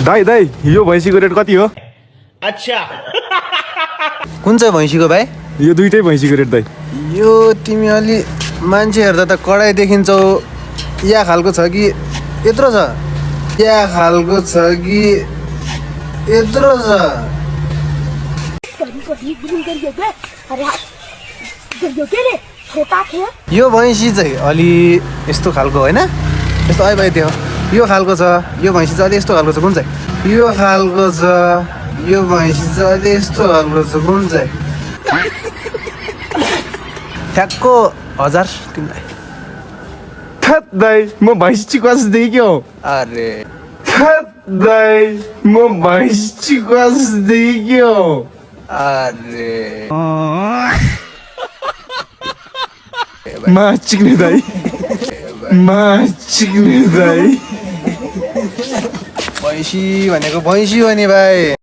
दाइ दाइ यो भैँसीको रेट कति हो? अच्छा कुन चाहिँ भैँसीको भाइ? यो दुइटै भैँसीको रेट दाइ। यो तिमी अलि मान्छे हेर्दा त कडाइ देखिन्छौ। या खालको छ कि यत्रो छ? या खालको छ कि यत्रो छ? यो भैँसी चाहिँ अलि यस्तो खालको होइन, यस्तो आइबाइदियो यो खालको छ। यो भैँसी चाहिँ अलि यस्तो खालको छ। कुन चाहिँ? यो खालको छ। यो भैँसी चाहिँ अलि यस्तो खालको छ। कुन चाहिँ? ठ्याक्को 1000 तिमीलाई। थत दाइ म भैँसी चिकवासदेखि के हो? अरे थत दाइ म भैँसी चिकवासदेखि के हो? अरे मा चिक्ने दाइ, मा चिक्ने दाइ। भैँसी भनेको भैँसी हो नि भाइ।